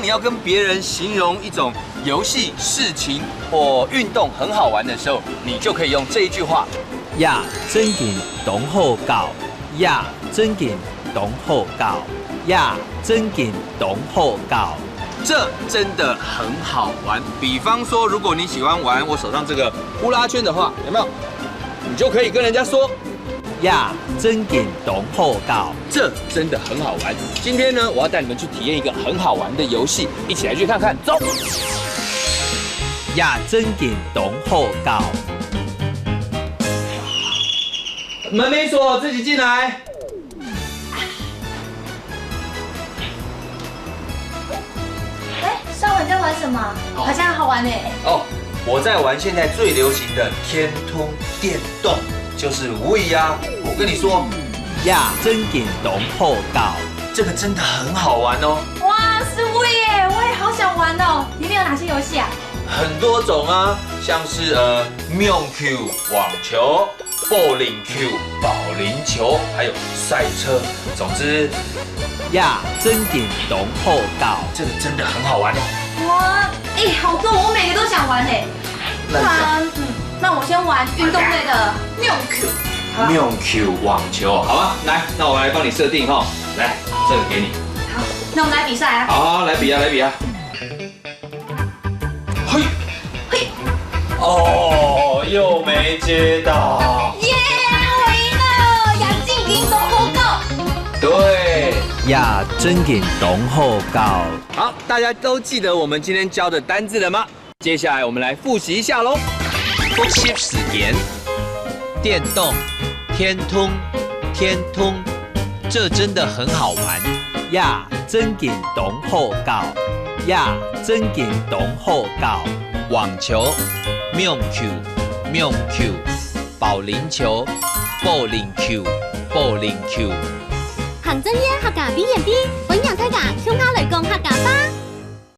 你要跟别人形容一种游戏、事情或运动很好玩的时候，你就可以用这一句话：呀，真劲，同好搞！呀，真劲，同好搞！呀，真劲，同好搞！这真的很好玩。比方说，如果你喜欢玩我手上这个呼啦圈的话，有没有？你就可以跟人家说。 呀，真劲，同好搞！这真的很好玩。今天呢，我要带你们去体验一个很好玩的游戏，一起来去看看。走！呀，真劲，同好搞！门没锁，自己进来。哎，稍晚在玩什么？好像好玩呢。哦，我在玩现在最流行的天通电动，就是 Wii 啊。我跟你说，呀，真劲，同好搞！这个真的很好玩哦。哇，是我耶，我也好想玩哦。里面有哪些游戏啊？很多种啊，像是妙 Q 网球、bowling Q 保龄球，还有赛车。总之，呀，真劲，同好搞！这个真的很好玩哦。哇，哎，好多，我每个都想玩嘞。那我先玩运动类的妙 Q。妙 Q 网球，好吧，来，那我来帮你设定哈，来，这个给你。好，那我们来比赛啊。好，来比啊，来比啊。嘿，嘿，哦，又没接到。耶，我赢了，杨静赢都好够。对，呀，真劲，同好搞！好，大家都记得我们今天教的单字了吗？接下来我们来复习一下喽。复习时间。电动，天通，天通，这真的很好玩。呀，真劲，同好搞！呀，真劲，同好搞！网球，妙 Q，妙 Q，保龄球，bowling Q，bowling Q。行真嘢客家 B&B，揾人睇㗎，鄉下嚟講客家話。